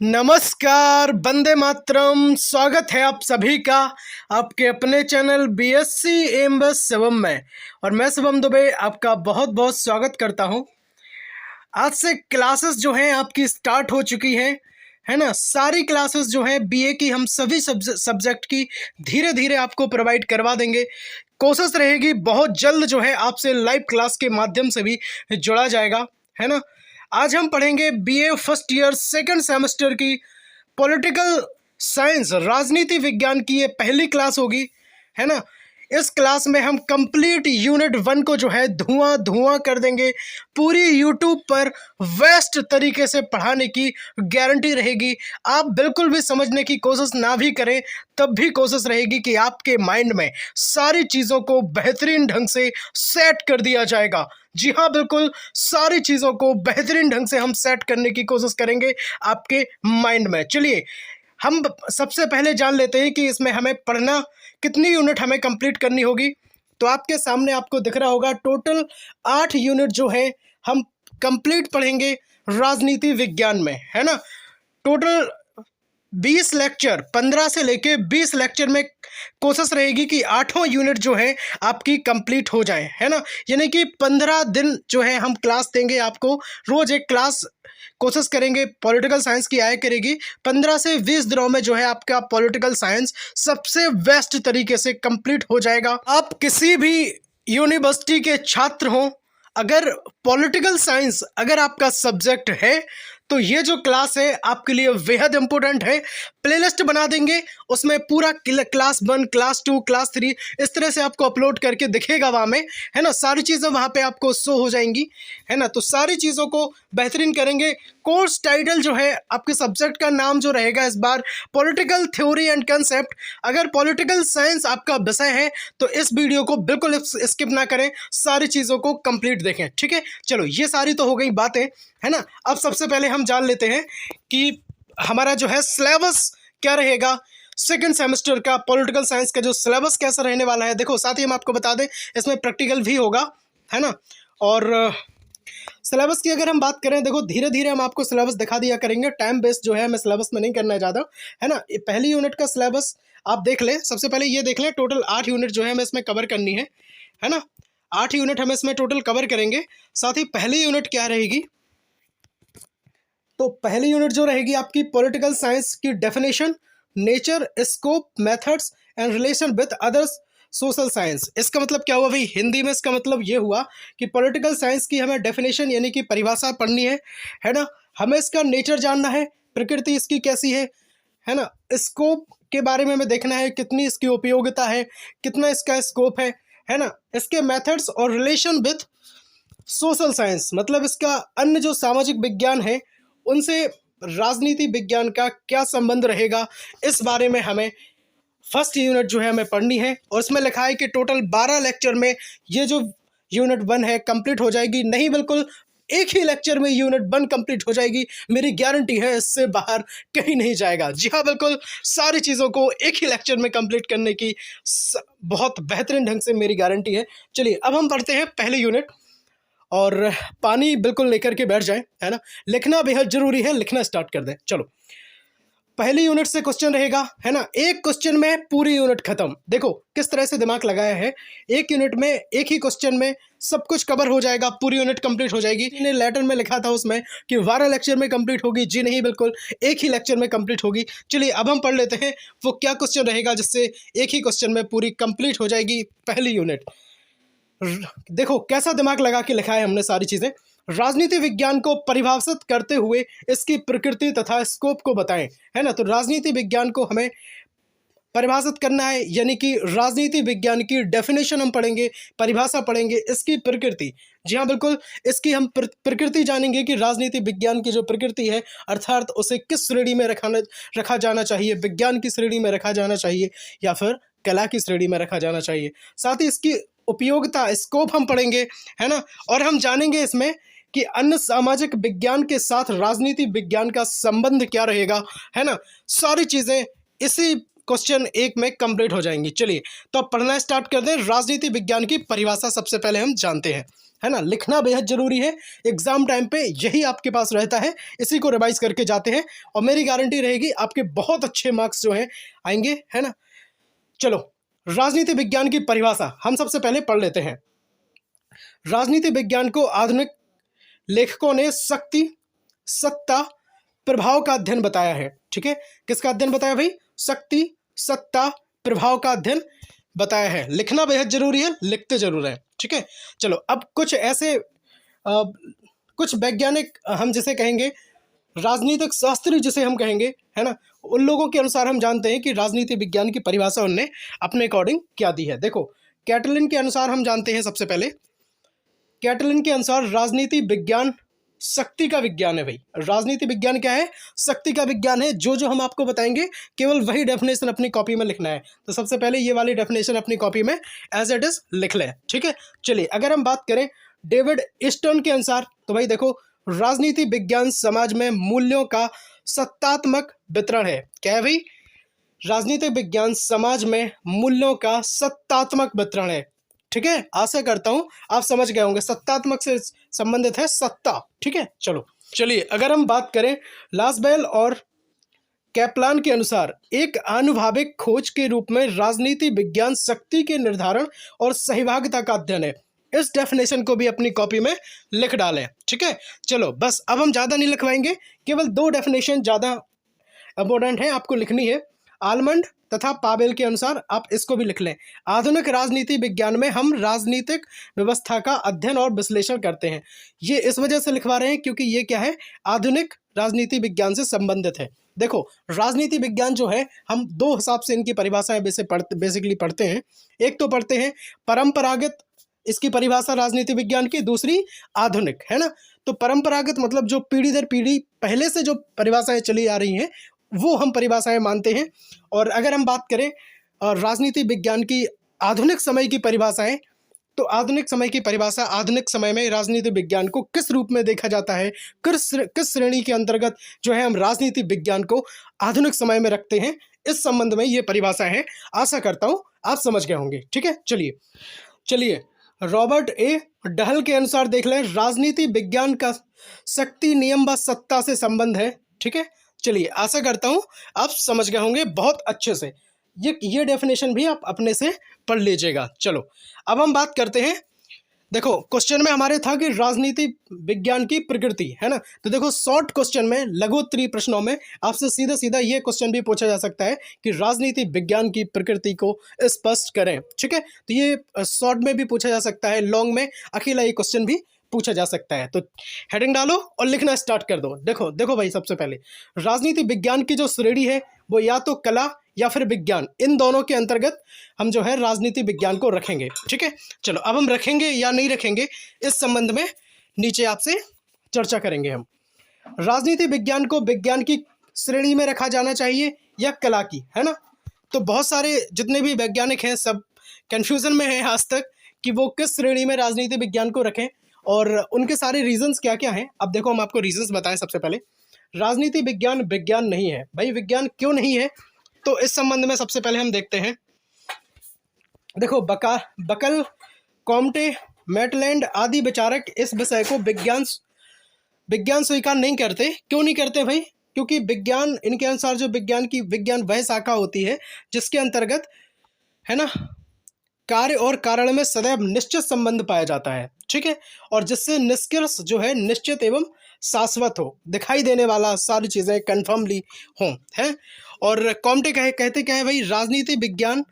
नमस्कार, वंदे मातरम। स्वागत है आप सभी का आपके अपने चैनल बीएससी एमबस शिवम में। और मैं शिवम दुबे आपका बहुत बहुत स्वागत करता हूं। आज से क्लासेस जो हैं आपकी स्टार्ट हो चुकी हैं, है ना। सारी क्लासेस जो हैं बीए की हम सभी सब्जेक्ट की धीरे धीरे आपको प्रोवाइड करवा देंगे। कोशिश रहेगी बहुत जल्द जो है आपसे लाइव क्लास के माध्यम से भी जुड़ा जाएगा, है ना। आज हम पढ़ेंगे BA first year second semester की पॉलिटिकल साइंस राजनीति विज्ञान की ये पहली क्लास होगी, है ना। इस क्लास में हम कंप्लीट यूनिट 1 को जो है धुआं धुआं कर देंगे। पूरी यूट्यूब पर बेस्ट तरीके से पढ़ाने की गारंटी रहेगी। आप बिल्कुल भी समझने की कोशिश ना भी करें तब भी कोशिश रहेगी कि आपके माइंड में सारी चीज़ों को बेहतरीन ढंग से सेट कर दिया जाएगा। जी हाँ, बिल्कुल सारी चीज़ों को बेहतरीन ढंग से हम सेट करने की कोशिश करेंगे आपके माइंड में। चलिए हम सबसे पहले जान लेते हैं कि इसमें हमें पढ़ना कितनी यूनिट हमें कंप्लीट करनी होगी। तो आपके सामने आपको दिख रहा होगा टोटल 8 यूनिट जो है हम कंप्लीट पढ़ेंगे राजनीति विज्ञान में, है ना। टोटल 20 लेक्चर, 15 से लेके 20 लेक्चर में कोशिश रहेगी कि 8 यूनिट जो है आपकी कंप्लीट हो जाए, है ना। यानी कि 15 दिन जो है हम क्लास देंगे आपको। रोज एक क्लास कोशिश करेंगे पॉलिटिकल साइंस की आया करेगी। 15 से 20 दिनों में जो है आपका पॉलिटिकल साइंस सबसे बेस्ट तरीके से कंप्लीट हो जाएगा। आप किसी भी यूनिवर्सिटी के छात्र हों, अगर पॉलिटिकल साइंस अगर आपका सब्जेक्ट है तो ये जो क्लास है आपके लिए बेहद इंपॉर्टेंट है। प्लेलिस्ट बना देंगे, उसमें पूरा क्लास 1, क्लास 2, क्लास 3 इस तरह से आपको अपलोड करके दिखेगा वहाँ में, है ना। सारी चीज़ें वहाँ पे आपको शो हो जाएंगी, है ना। तो सारी चीज़ों को बेहतरीन करेंगे। कोर्स टाइटल जो है आपके सब्जेक्ट का नाम जो रहेगा इस बार पॉलिटिकल थ्योरी एंड कंसेप्ट। अगर पॉलिटिकल साइंस आपका विषय है तो इस वीडियो को बिल्कुल स्किप ना करें, सारी चीज़ों को कंप्लीट देखें, ठीक है। चलो ये सारी तो हो गई बातें, है ना। अब सबसे पहले हम जान लेते हैं कि हमारा जो है सिलेबस क्या रहेगा। सेकंड सेमेस्टर का पॉलिटिकल साइंस का जो सिलेबस कैसा रहने वाला है, देखो साथ ही हम आपको बता दें इसमें प्रैक्टिकल भी होगा, है ना। और सिलेबस की अगर हम बात करें, देखो धीरे धीरे हम आपको सिलेबस दिखा दिया करेंगे। टाइम बेस्ड जो है हमें सिलेबस में नहीं करना है ज़्यादा, है ना। पहली यूनिट का सिलेबस आप देख लें। सबसे पहले ये देख लें टोटल 8 यूनिट जो है हमें इसमें कवर करनी है ना। 8 यूनिट हम इसमें टोटल कवर करेंगे। साथ ही पहली यूनिट क्या रहेगी, तो पहली यूनिट जो रहेगी आपकी पॉलिटिकल साइंस की definition, nature, scope, methods and relation with others social science. इसका मतलब क्या हुआ भाई, हिंदी में इसका मतलब ये हुआ कि पॉलिटिकल साइंस की हमें डेफिनेशन यानी कि परिभाषा पढ़नी है ना। हमें इसका नेचर जानना है, प्रकृति इसकी कैसी है ना। स्कोप के बारे में हमें देखना है, कितनी इसकी उपयोगिता है, कितना इसका स्कोप है ना। इसके मेथड्स और रिलेशन विद सोशल साइंस मतलब इसका अन्य जो सामाजिक विज्ञान है उनसे राजनीति विज्ञान का क्या संबंध रहेगा, इस बारे में हमें फर्स्ट यूनिट जो है हमें पढ़नी है। और इसमें लिखा है कि टोटल 12 लेक्चर में ये जो यूनिट 1 है कंप्लीट हो जाएगी। नहीं, बिल्कुल एक ही लेक्चर में यूनिट 1 कंप्लीट हो जाएगी, मेरी गारंटी है, इससे बाहर कहीं नहीं जाएगा। जी हाँ, बिल्कुल सारी चीज़ों को एक ही लेक्चर में कंप्लीट करने की बहुत बेहतरीन ढंग से मेरी गारंटी है। चलिए अब हम पढ़ते हैं पहले यूनिट। और पानी बिल्कुल लेकर के बैठ जाएं, है ना। लिखना बेहद जरूरी है, लिखना स्टार्ट कर दें। चलो पहली यूनिट से क्वेश्चन रहेगा, है ना। एक क्वेश्चन में पूरी यूनिट खत्म। देखो किस तरह से दिमाग लगाया है, एक यूनिट में एक ही क्वेश्चन में सब कुछ कवर हो जाएगा, पूरी यूनिट कंप्लीट हो जाएगी। इन्हें लेटर में लिखा था उसमें कि 12 लेक्चर में कंप्लीट होगी। जी नहीं, बिल्कुल एक ही लेक्चर में कंप्लीट होगी। चलिए अब हम पढ़ लेते हैं वो क्या क्वेश्चन रहेगा जिससे एक ही क्वेश्चन में पूरी कंप्लीट हो जाएगी पहली यूनिट। देखो कैसा दिमाग लगा के लिखा है हमने सारी चीजें। राजनीति विज्ञान को परिभाषित करते हुए इसकी प्रकृति तथा स्कोप को बताएं, है ना। तो राजनीति विज्ञान को हमें परिभाषित करना है, यानी कि राजनीति विज्ञान की डेफिनेशन हम पढ़ेंगे, परिभाषा पढ़ेंगे, इसकी प्रकृति। जी हाँ, बिल्कुल इसकी हम प्रकृति जानेंगे कि राजनीति विज्ञान की जो प्रकृति है अर्थात उसे किस श्रेणी में रखा जाना चाहिए, विज्ञान की श्रेणी में रखा जाना चाहिए या फिर कला की श्रेणी में रखा जाना चाहिए। साथ ही इसकी उपयोगिता, स्कोप हम पढ़ेंगे, है ना। और हम जानेंगे इसमें कि अन्य सामाजिक विज्ञान के साथ राजनीति विज्ञान का संबंध क्या रहेगा, है ना। सारी चीज़ें इसी क्वेश्चन 1 में कंप्लीट हो जाएंगी। चलिए तो अब पढ़ना स्टार्ट कर दें। राजनीति विज्ञान की परिभाषा सबसे पहले हम जानते हैं, है ना। लिखना बेहद जरूरी है, एग्जाम टाइम पे यही आपके पास रहता है, इसी को रिवाइज करके जाते हैं और मेरी गारंटी रहेगी आपके बहुत अच्छे मार्क्स जो हैं आएंगे, है ना। चलो राजनीति विज्ञान की परिभाषा हम सबसे पहले पढ़ लेते हैं। राजनीति विज्ञान को आधुनिक लेखकों ने शक्ति, सत्ता, प्रभाव का अध्ययन बताया है। ठीक है, किसका अध्ययन बताया भाई? शक्ति, सत्ता, प्रभाव का अध्ययन बताया है। लिखना बेहद जरूरी है, लिखते जरूर है। ठीक है, चलो अब कुछ ऐसे कुछ वैज्ञानिक हम जिसे कहेंगे राजनीतिक शास्त्री जिसे हम कहेंगे, है ना, उन लोगों के अनुसार हम जानते हैं कि राजनीति विज्ञान की परिभाषा उनने अपने अकॉर्डिंग क्या दी है। देखो कैटलिन के अनुसार हम जानते हैं, सबसे पहले कैटलिन के अनुसार राजनीति विज्ञान शक्ति का विज्ञान है। भाई राजनीति विज्ञान क्या है? शक्ति का विज्ञान है। जो जो हम आपको बताएंगे केवल वही डेफिनेशन अपनी कॉपी में लिखना है। तो सबसे पहले ये वाली डेफिनेशन अपनी कॉपी में एज इट इज लिख लें। ठीक है, चलिए अगर हम बात करें डेविड ईस्टर्न के अनुसार, तो भाई देखो राजनीति विज्ञान समाज में मूल्यों का सत्तात्मक वितरण है। क्या है भाई? राजनीतिक विज्ञान समाज में मूल्यों का सत्तात्मक वितरण है। ठीक है, आशा करता हूं आप समझ गए होंगे, सत्तात्मक से संबंधित है सत्ता। ठीक है, चलो चलिए अगर हम बात करें लासबेल और कैप्लान के अनुसार एक आनुभाविक खोज के रूप में राजनीति विज्ञान शक्ति के निर्धारण और सहभागिता का अध्ययन है। इस डेफिनेशन को भी अपनी कॉपी में लिख डालें। ठीक है, चलो बस अब हम ज़्यादा नहीं लिखवाएंगे, केवल 2 डेफिनेशन ज़्यादा इंपॉर्टेंट है आपको लिखनी है। आलमंड तथा पावेल के अनुसार आप इसको भी लिख लें। आधुनिक राजनीति विज्ञान में हम राजनीतिक व्यवस्था का अध्ययन और विश्लेषण करते हैं। ये इस वजह से लिखवा रहे हैं क्योंकि ये क्या है? आधुनिक राजनीति विज्ञान से संबंधित है। देखो राजनीति विज्ञान जो है हम 2 हिसाब से इनकी परिभाषाएं बेसिकली पढ़ते हैं। एक तो पढ़ते हैं परंपरागत, इसकी परिभाषा राजनीति विज्ञान की, दूसरी आधुनिक, है ना। तो परंपरागत मतलब जो पीढ़ी दर पीढ़ी पहले से जो परिभाषाएं चली आ रही हैं वो हम परिभाषाएं मानते हैं। और अगर हम बात करें राजनीति विज्ञान की आधुनिक समय की परिभाषाएं, तो आधुनिक समय की परिभाषा आधुनिक समय में राजनीति विज्ञान को किस रूप में देखा जाता है, किस श्रेणी के अंतर्गत जो है हम राजनीति विज्ञान को आधुनिक समय में रखते हैं, इस संबंध में ये परिभाषा है। आशा करता हूँ आप समझ गए होंगे। ठीक है, चलिए रॉबर्ट ए डहल के अनुसार देख लें, राजनीति विज्ञान का शक्ति, नियम व सत्ता से संबंध है। ठीक है, चलिए आशा करता हूँ आप समझ गए होंगे बहुत अच्छे से। ये डेफिनेशन भी आप अपने से पढ़ लीजिएगा। चलो अब हम बात करते हैं। देखो क्वेश्चन में हमारे था कि राजनीति विज्ञान की प्रकृति, है ना। तो देखो शॉर्ट क्वेश्चन में, लघुत्तरीय प्रश्नों में आपसे सीधा सीधा ये क्वेश्चन भी पूछा जा सकता है कि राजनीति विज्ञान की प्रकृति को स्पष्ट करें। ठीक है, तो ये शॉर्ट में भी पूछा जा सकता है, लॉन्ग में अकेला ये क्वेश्चन भी पूछा जा सकता है। तो हेडिंग डालो और लिखना स्टार्ट कर दो। देखो भाई सबसे पहले राजनीति विज्ञान की जो श्रेणी है वो या तो कला या फिर विज्ञान, इन दोनों के अंतर्गत हम जो है राजनीति विज्ञान को रखेंगे। ठीक है, चलो अब हम रखेंगे या नहीं रखेंगे इस संबंध में नीचे आपसे चर्चा करेंगे हम। राजनीति विज्ञान को विज्ञान की श्रेणी में रखा जाना चाहिए या कला की, है ना। तो बहुत सारे जितने भी वैज्ञानिक हैं सब कन्फ्यूजन में हैं आज तक कि वो किस श्रेणी में राजनीति विज्ञान को रखें और उनके सारे रीजंस क्या क्या हैं। अब देखो हम आपको रीजंस बताएं। सबसे पहले राजनीति विज्ञान विज्ञान नहीं है। भाई विज्ञान क्यों नहीं है? तो इस संबंध में सबसे पहले हम देखते हैं। देखो बकल, कॉम्टे, मैटलैंड आदि विचारक इस विषय को विज्ञान स्वीकार नहीं करते। क्यों नहीं करते भाई? क्योंकि विज्ञान, इनके अनुसार जो विज्ञान वह शाखा होती है जिसके अंतर्गत, है ना, कार्य और कारण में सदैव निश्चित संबंध पाया जाता है। ठीक है, और जिससे निष्कर्ष जो है निश्चित एवं शाश्वत हो, दिखाई देने वाला, सारी चीज़ें कन्फर्मली हों, है। और कॉम्टे कहते क्या है भाई? राजनीति विज्ञान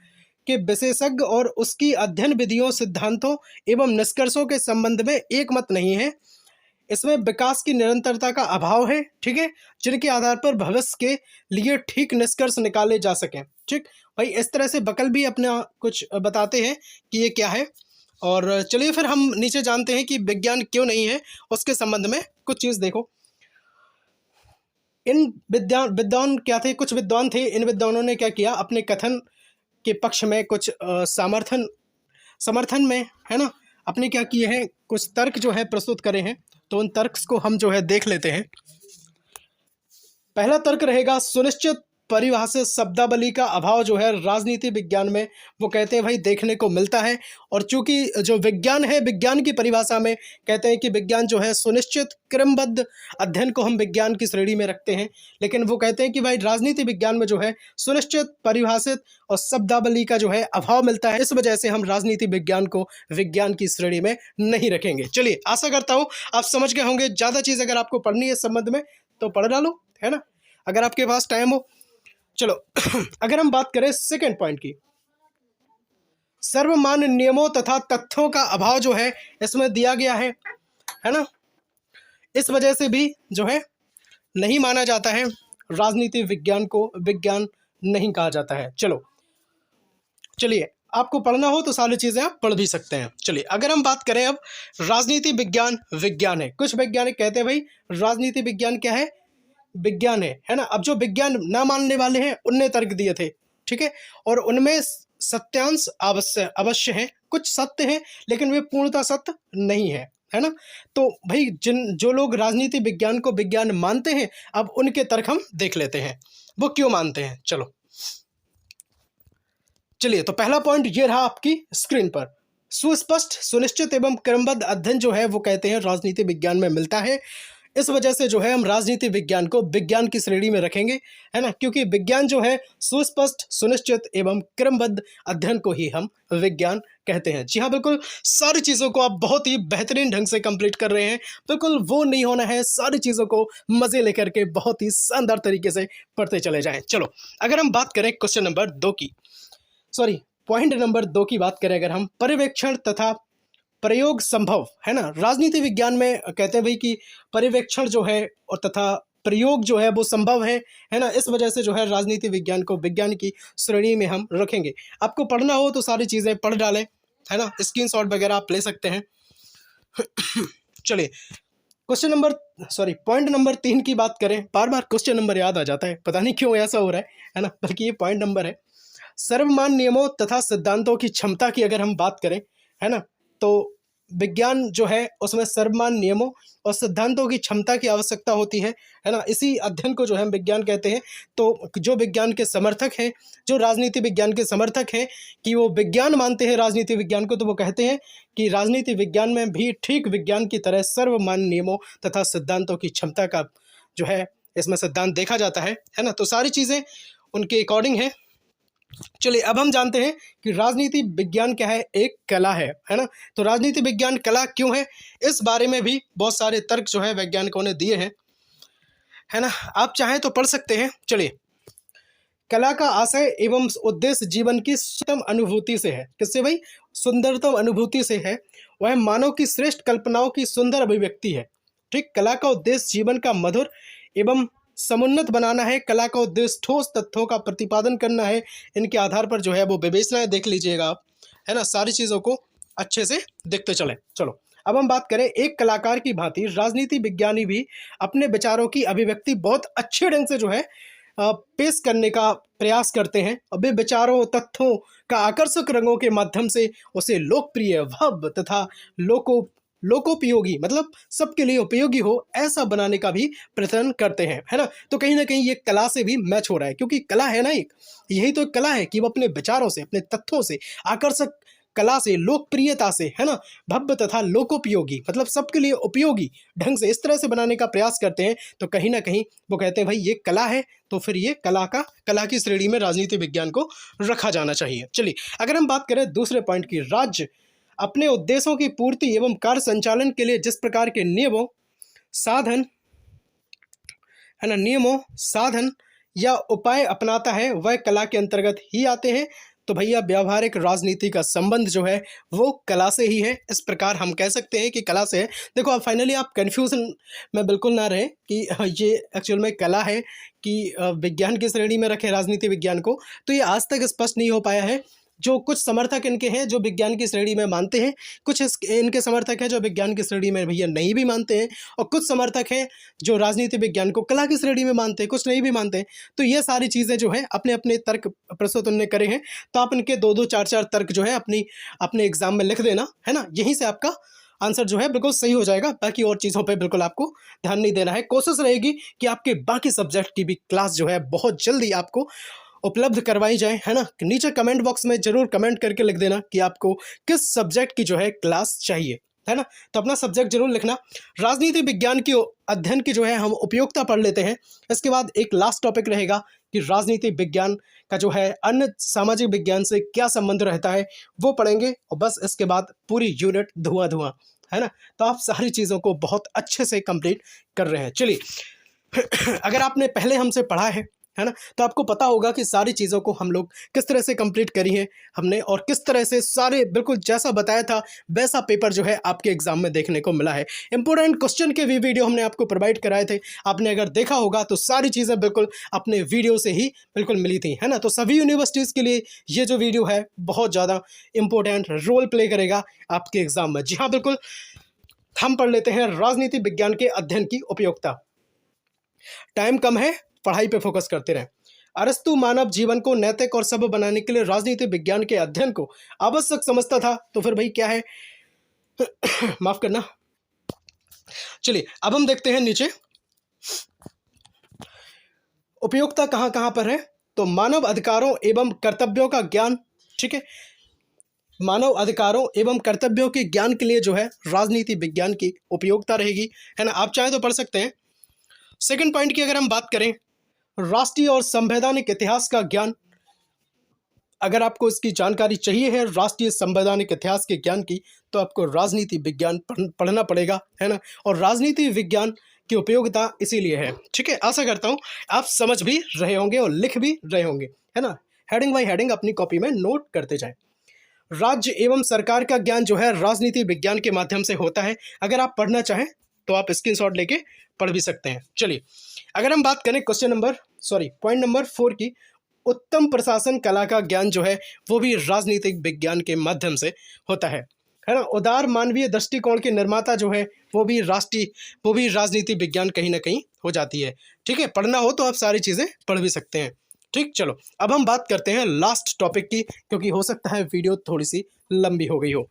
के विशेषज्ञ और उसकी अध्ययन विधियों, सिद्धांतों एवं निष्कर्षों के संबंध में एक मत नहीं है। इसमें विकास की निरंतरता का अभाव है। ठीक है, जिनके आधार पर भविष्य के लिए ठीक निष्कर्ष निकाले जा सकें। ठीक भाई, इस तरह से बकल भी अपना कुछ बताते हैं कि ये क्या है। और चलिए फिर हम नीचे जानते हैं कि विज्ञान क्यों नहीं है, उसके संबंध में कुछ चीज़ देखो। इन विद्वान क्या थे? कुछ विद्वान थे। इन विद्वानों ने क्या किया? अपने कथन के पक्ष में कुछ समर्थन में, है ना, अपने क्या किए हैं, कुछ तर्क जो है प्रस्तुत करे हैं। तो उन तर्क को हम जो है देख लेते हैं। पहला तर्क रहेगा सुनिश्चित परिभाषित शब्दावली का अभाव जो है राजनीति विज्ञान में वो कहते हैं भाई देखने को मिलता है। और चूंकि जो विज्ञान है, विज्ञान की परिभाषा में कहते हैं कि विज्ञान जो है सुनिश्चित क्रमबद्ध अध्ययन को हम विज्ञान की श्रेणी में रखते हैं, लेकिन वो कहते हैं कि भाई राजनीति विज्ञान में जो है सुनिश्चित, परिभाषित और शब्दावली का जो है अभाव मिलता है। इस वजह से हम राजनीति विज्ञान को विज्ञान की श्रेणी में नहीं रखेंगे। चलिए, आशा करता हूँ आप समझ गए होंगे। ज़्यादा चीज़ अगर आपको पढ़नी है इस संबंध में तो पढ़ डालो, है ना, अगर आपके पास टाइम हो। चलो अगर हम बात करें सेकंड पॉइंट की, सर्वमान्य नियमों तथा तथ्यों का अभाव जो है इसमें दिया गया है ना, इस वजह से भी जो है नहीं माना जाता है, राजनीति विज्ञान को विज्ञान नहीं कहा जाता है। चलिए आपको पढ़ना हो तो सारी चीज़ें आप पढ़ भी सकते हैं। चलिए अगर हम बात करें अब राजनीति विज्ञान विज्ञान है, कुछ वैज्ञानिक कहते हैं भाई राजनीति विज्ञान क्या है, विज्ञान है ना। अब जो विज्ञान ना मानने वाले हैं उनने तर्क दिए थे, ठीक है, और उनमें सत्यांश अवश्य है, कुछ सत्य है लेकिन वे पूर्णतः सत्य नहीं है ना। तो भाई जो लोग राजनीति विज्ञान को विज्ञान मानते हैं, अब उनके तर्क हम देख लेते हैं वो क्यों मानते हैं। चलिए तो पहला पॉइंट ये रहा आपकी स्क्रीन पर, सुस्पष्ट, सुनिश्चित एवं क्रमबद्ध अध्ययन जो है वो कहते हैं राजनीति विज्ञान में मिलता है। इस वजह से जो है हम राजनीति विज्ञान को विज्ञान की श्रेणी में रखेंगे, है ना, क्योंकि विज्ञान जो है सुस्पष्ट, सुनिश्चित एवं क्रमबद्ध अध्ययन को ही हम विज्ञान कहते हैं। जी हाँ, बिल्कुल सारी चीज़ों को आप बहुत ही बेहतरीन ढंग से कंप्लीट कर रहे हैं। बिल्कुल वो नहीं होना है, सारी चीज़ों को मज़े लेकर के बहुत ही शानदार तरीके से पढ़ते चले जाएँ। चलो अगर हम बात करें क्वेश्चन नंबर 2 की, पॉइंट नंबर 2 की बात करें अगर हम, पर्यवेक्षण तथा प्रयोग संभव, है ना। राजनीति विज्ञान में कहते हैं भाई कि पर्यवेक्षण जो है और तथा प्रयोग जो है वो संभव है ना। इस वजह से जो है राजनीति विज्ञान को विज्ञान की श्रेणी में हम रखेंगे। आपको पढ़ना हो तो सारी चीज़ें पढ़ डालें, है ना, स्क्रीनशॉट वगैरह आप ले सकते हैं। चलिए पॉइंट नंबर 3 की बात करें, बार बार क्वेश्चन नंबर याद आ जाता है, पता नहीं क्यों ऐसा हो रहा है ना, बल्कि ये पॉइंट नंबर है। सर्वमान्य नियमों तथा सिद्धांतों की क्षमता की अगर हम बात करें, है ना, तो विज्ञान जो है उसमें सर्वमान्य नियमों और सिद्धांतों की क्षमता की आवश्यकता होती है ना। इसी अध्ययन को जो है हम विज्ञान कहते हैं। तो जो विज्ञान के समर्थक हैं, जो राजनीति विज्ञान के समर्थक हैं कि वो विज्ञान मानते हैं राजनीति विज्ञान को, तो वो कहते हैं कि राजनीति विज्ञान में भी ठीक विज्ञान की तरह सर्वमान्य नियमों तथा सिद्धांतों की क्षमता का जो है इसमें सिद्धांत देखा जाता है ना। तो सारी चीज़ें उनके अकॉर्डिंग है। चलिए अब हम जानते हैं कि राजनीति विज्ञान क्या है, एक कला है ना। तो राजनीति विज्ञान कला क्यों है, इस बारे में भी बहुत सारे तर्क जो है वैज्ञानिकों ने दिए हैं, है ना, आप चाहें तो पढ़ सकते हैं। चलिए, कला का आशय एवं उद्देश्य जीवन की सुंदरतम अनुभूति से है। किससे भाई, सुंदरतम अनुभूति से है। वह मानव की श्रेष्ठ कल्पनाओं की सुंदर अभिव्यक्ति है। ठीक, कला का उद्देश्य जीवन का मधुर एवं समुन्नत बनाना है। कला का उद्देश्य ठोस तथ्यों का प्रतिपादन करना है। इनके आधार पर जो है वो विवेचनाएं देख लीजिएगा आप, है ना, सारी चीज़ों को अच्छे से देखते चले। चलो अब हम बात करें, एक कलाकार की भांति राजनीति विज्ञानी भी अपने विचारों की अभिव्यक्ति बहुत अच्छे ढंग से जो है पेश करने का प्रयास करते हैं। अब वे विचारों, तथ्यों का आकर्षक रंगों के माध्यम से उसे लोकप्रिय, भव्य तथा लोकोपयोगी, मतलब सबके लिए उपयोगी हो, ऐसा बनाने का भी प्रयत्न करते हैं, है ना। तो कहीं ना कहीं ये कला से भी मैच हो रहा है, क्योंकि कला है ना, एक यही तो कला है कि वो अपने विचारों से, अपने तथ्यों से, आकर्षक कला से, लोकप्रियता से, है ना, भव्य तथा लोकोपयोगी, मतलब सबके लिए उपयोगी ढंग से इस तरह से बनाने का प्रयास करते हैं। तो कहीं ना कहीं वो कहते हैं भाई ये कला है, तो फिर ये कला की श्रेणी में राजनीति विज्ञान को रखा जाना चाहिए। चलिए अगर हम बात करें दूसरे पॉइंट की, राज्य अपने उद्देश्यों की पूर्ति एवं कार्य संचालन के लिए जिस प्रकार के नियमों, साधन, है ना, नियमों, साधन या उपाय अपनाता है, वह कला के अंतर्गत ही आते हैं। तो भैया व्यावहारिक राजनीति का संबंध जो है वो कला से ही है। इस प्रकार हम कह सकते हैं कि कला से है। देखो आप फाइनली आप कन्फ्यूजन में बिल्कुल ना रहे कि ये एक्चुअल में कला है कि विज्ञान की श्रेणी में रखे राजनीति विज्ञान को। तो ये आज तक स्पष्ट नहीं हो पाया है। जो कुछ समर्थक इनके हैं जो विज्ञान की श्रेणी में मानते हैं, कुछ इनके समर्थक हैं जो विज्ञान की श्रेणी में भैया नहीं भी मानते हैं, और कुछ समर्थक हैं जो राजनीति विज्ञान को कला की श्रेणी में मानते हैं, कुछ नहीं भी मानते हैं। तो ये सारी चीज़ें जो है अपने अपने तर्क प्रस्तुत उन्होंने करे हैं। तो आप इनके 2-2, 4-4 तर्क जो है अपने एग्जाम में लिख देना, है ना। यहीं से आपका आंसर जो है बिल्कुल सही हो जाएगा। बाकी और चीज़ों पे बिल्कुल आपको ध्यान नहीं देना है। कोशिश रहेगी कि आपके बाकी सब्जेक्ट की भी क्लास जो है बहुत जल्दी आपको उपलब्ध करवाई जाए, है ना। नीचे कमेंट बॉक्स में ज़रूर कमेंट करके लिख देना कि आपको किस सब्जेक्ट की जो है क्लास चाहिए, है ना। तो अपना सब्जेक्ट जरूर लिखना। राजनीति विज्ञान की अध्ययन की जो है हम उपयोगिता पढ़ लेते हैं। इसके बाद एक लास्ट टॉपिक रहेगा कि राजनीति विज्ञान का जो है अन्य सामाजिक विज्ञान से क्या संबंध रहता है, वो पढ़ेंगे। और बस इसके बाद पूरी यूनिट धुआं धुआं, है ना। तो आप सारी चीज़ों को बहुत अच्छे से कंप्लीट कर रहे हैं। चलिए अगर आपने पहले हमसे पढ़ा है ना, तो आपको पता होगा कि सारी चीज़ों को हम लोग किस तरह से कंप्लीट करी है हमने, और किस तरह से सारे बिल्कुल जैसा बताया था वैसा पेपर जो है आपके एग्जाम में देखने को मिला है। इंपॉर्टेंट क्वेश्चन के भी वीडियो हमने आपको प्रोवाइड कराए थे, आपने अगर देखा होगा तो सारी चीज़ें बिल्कुल अपने वीडियो से ही बिल्कुल मिली थी, है ना। तो सभी यूनिवर्सिटीज़ के लिए ये जो वीडियो है बहुत ज़्यादा इंपॉर्टेंट रोल प्ले करेगा आपके एग्जाम में। जी हाँ, बिल्कुल हम पढ़ लेते हैं राजनीति विज्ञान के अध्ययन की उपयोगिता। टाइम कम है, पढ़ाई पे फोकस करते रहें। अरस्तु मानव जीवन को नैतिक और सभ्य बनाने के लिए राजनीति विज्ञान के अध्ययन को आवश्यक समझता था। तो फिर भाई क्या है माफ करना। चलिए अब हम देखते हैं नीचे उपयोगिता कहां कहां पर है। तो मानव अधिकारों एवं कर्तव्यों का ज्ञान, ठीक है, मानव अधिकारों एवं कर्तव्यों के ज्ञान के लिए जो है राजनीति विज्ञान की उपयोगिता रहेगी, है ना। आप चाहें तो पढ़ सकते हैं। सेकंड पॉइंट की अगर हम बात करें, राष्ट्रीय और संवैधानिक इतिहास का ज्ञान। अगर आपको इसकी जानकारी चाहिए है राष्ट्रीय संवैधानिक इतिहास के ज्ञान की, तो आपको राजनीति विज्ञान पढ़ना पड़ेगा, है ना। और राजनीति विज्ञान की उपयोगिता इसीलिए है, ठीक है। आशा करता हूँ आप समझ भी रहे होंगे और लिख भी रहे होंगे, है ना। हेडिंग बाई हेडिंग अपनी कॉपी में नोट करते जाएं। राज्य एवं सरकार का ज्ञान जो है राजनीति विज्ञान के माध्यम से होता है। अगर आप पढ़ना चाहें तो आप स्क्रीनशॉट लेके पढ़ भी सकते हैं। चलिए अगर हम बात करें पॉइंट नंबर 4 की, उत्तम प्रशासन कला का ज्ञान जो है वो भी राजनीतिक विज्ञान के माध्यम से होता है ना। उदार मानवीय दृष्टिकोण के निर्माता जो है वो भी राजनीति विज्ञान कहीं ना कहीं हो जाती है, ठीक है। पढ़ना हो तो आप सारी चीज़ें पढ़ भी सकते हैं, ठीक। चलो अब हम बात करते हैं लास्ट टॉपिक की, क्योंकि हो सकता है वीडियो थोड़ी सी लंबी हो गई हो।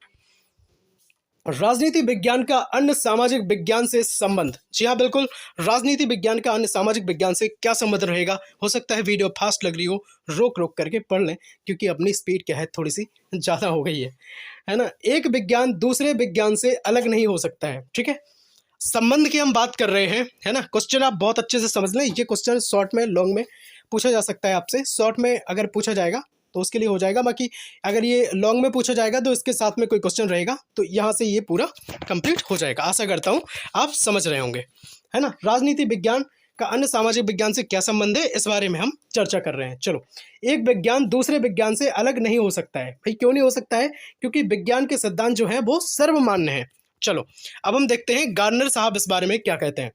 राजनीति विज्ञान का अन्य सामाजिक विज्ञान से संबंध। जी हाँ, बिल्कुल राजनीति विज्ञान का अन्य सामाजिक विज्ञान से क्या संबंध रहेगा। हो सकता है वीडियो फास्ट लग रही हो, रोक रोक करके पढ़ लें, क्योंकि अपनी स्पीड क्या है थोड़ी सी ज़्यादा हो गई है ना। एक विज्ञान दूसरे विज्ञान से अलग नहीं हो सकता है, ठीक है। संबंध की हम बात कर रहे हैं, है ना। क्वेश्चन आप बहुत अच्छे से समझ लें। ये क्वेश्चन शॉर्ट में लॉन्ग में पूछा जा सकता है आपसे। शॉर्ट में अगर पूछा जाएगा तो उसके लिए हो जाएगा, बाकी अगर ये लॉन्ग में पूछा जाएगा तो इसके साथ में कोई क्वेश्चन रहेगा तो यहाँ से ये पूरा कंप्लीट हो जाएगा। आशा करता हूँ आप समझ रहे होंगे, है ना। राजनीति विज्ञान का अन्य सामाजिक विज्ञान से क्या संबंध है, इस बारे में हम चर्चा कर रहे हैं। चलो, एक विज्ञान दूसरे विज्ञान से अलग नहीं हो सकता है। भाई क्यों नहीं हो सकता है? क्योंकि विज्ञान के सिद्धांत जो है वो सर्वमान्य है। चलो अब हम देखते हैं गार्नर साहब इस बारे में क्या कहते हैं।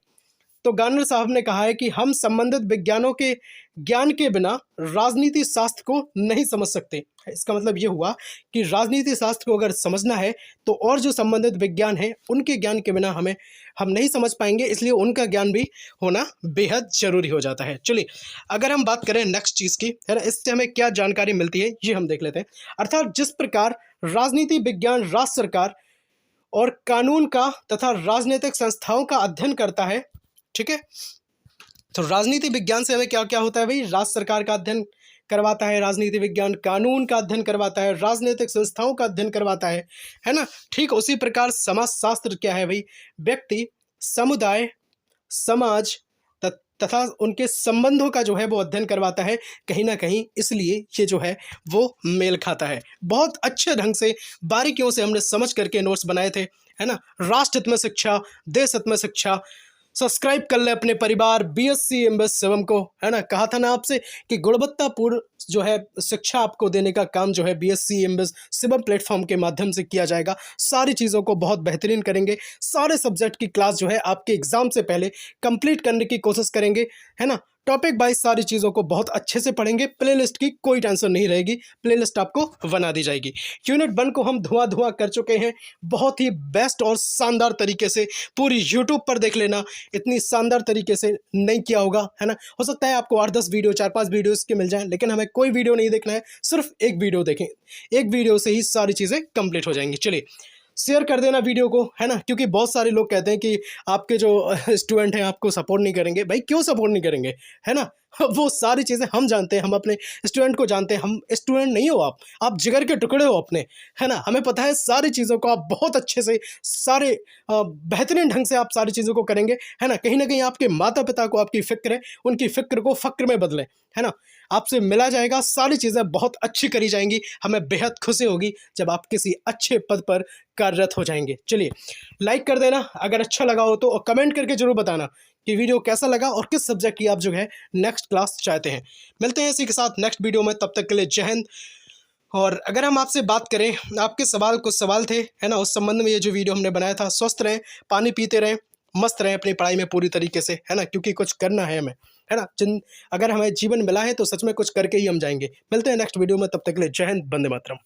तो गार्नर साहब ने कहा है कि हम संबंधित विज्ञानों के ज्ञान के बिना राजनीति शास्त्र को नहीं समझ सकते। इसका मतलब ये हुआ कि राजनीति शास्त्र को अगर समझना है तो और जो संबंधित विज्ञान है उनके ज्ञान के बिना हम नहीं समझ पाएंगे, इसलिए उनका ज्ञान भी होना बेहद जरूरी हो जाता है। चलिए अगर हम बात करें नेक्स्ट चीज़ की, है ना, इससे हमें क्या जानकारी मिलती है ये हम देख लेते हैं। अर्थात जिस प्रकार राजनीति विज्ञान राज्य सरकार और कानून का तथा राजनीतिक संस्थाओं का अध्ययन करता है, ठीक है। तो राजनीति विज्ञान से हमें क्या क्या होता है भाई? राज्य सरकार का अध्ययन करवाता है राजनीति विज्ञान, कानून का अध्ययन करवाता है, राजनीतिक संस्थाओं का अध्ययन करवाता है ना। ठीक उसी प्रकार समाजशास्त्र क्या है भाई? व्यक्ति, समुदाय, समाज तथा उनके संबंधों का जो है वो अध्ययन करवाता है कहीं ना कहीं, इसलिए ये जो है वो मेल खाता है। बहुत अच्छे ढंग से बारीकियों से हमने समझ करके नोट्स बनाए थे, है ना। राष्ट्र हित में शिक्षा, देश हित में शिक्षा। सब्सक्राइब कर ले अपने परिवार बीएससी एमबीए शिवम को, है ना। कहा था ना आपसे कि गुणवत्तापूर्ण जो है शिक्षा आपको देने का काम जो है बीएससी एमबीए शिवम प्लेटफॉर्म के माध्यम से किया जाएगा। सारी चीज़ों को बहुत बेहतरीन करेंगे, सारे सब्जेक्ट की क्लास जो है आपके एग्जाम से पहले कंप्लीट करने की कोशिश करेंगे, है ना। टॉपिक वाइज सारी चीज़ों को बहुत अच्छे से पढ़ेंगे। प्लेलिस्ट की कोई टेंशन नहीं रहेगी, प्लेलिस्ट आपको बना दी जाएगी। यूनिट 1 को हम धुआं कर चुके हैं, बहुत ही बेस्ट और शानदार तरीके से। पूरी यूट्यूब पर देख लेना, इतनी शानदार तरीके से नहीं किया होगा, है ना। हो सकता है आपको 8-10 वीडियो, 4-5 वीडियो इसके मिल जाएं, लेकिन हमें कोई वीडियो नहीं देखना है, सिर्फ एक वीडियो देखें। एक वीडियो से ही सारी चीज़ें कंप्लीट हो जाएंगी। चलिए शेयर कर देना वीडियो को, है ना, क्योंकि बहुत सारे लोग कहते हैं कि आपके जो स्टूडेंट हैं आपको सपोर्ट नहीं करेंगे। भाई क्यों सपोर्ट नहीं करेंगे, है ना। वो सारी चीज़ें हम जानते हैं, हम अपने स्टूडेंट को जानते हैं। हम स्टूडेंट नहीं हो आप जिगर के टुकड़े हो अपने, है ना। हमें पता है सारी चीज़ों को आप बहुत अच्छे से, सारे बेहतरीन ढंग से आप सारी चीज़ों को करेंगे, है ना। कहीं ना कहीं आपके माता पिता को आपकी फ़िक्र है, उनकी फ़िक्र को फ़क्र में बदलें, है ना। आपसे मिला जाएगा, सारी चीज़ें बहुत अच्छी करी जाएंगी। हमें बेहद खुशी होगी जब आप किसी अच्छे पद पर कार्यरत हो जाएंगे। चलिए लाइक कर देना अगर अच्छा लगा हो तो, और कमेंट करके जरूर बताना कि वीडियो कैसा लगा और किस सब्जेक्ट की आप जो है नेक्स्ट क्लास चाहते हैं। मिलते हैं इसी के साथ नेक्स्ट वीडियो में, तब तक के लिए जय हिंद। और अगर हम आपसे बात करें, आपके सवाल कुछ सवाल थे, है ना, उस संबंध में ये जो वीडियो हमने बनाया था। स्वस्थ रहें, पानी पीते रहें, मस्त रहें अपनी पढ़ाई में पूरी तरीके से, है ना, क्योंकि कुछ करना है हमें, है ना। अगर हमें जीवन मिला है तो सच में कुछ करके ही हम जाएंगे। मिलते हैं नेक्स्ट वीडियो में, तब तक के लिए जय हिंद, वंदे मातरम।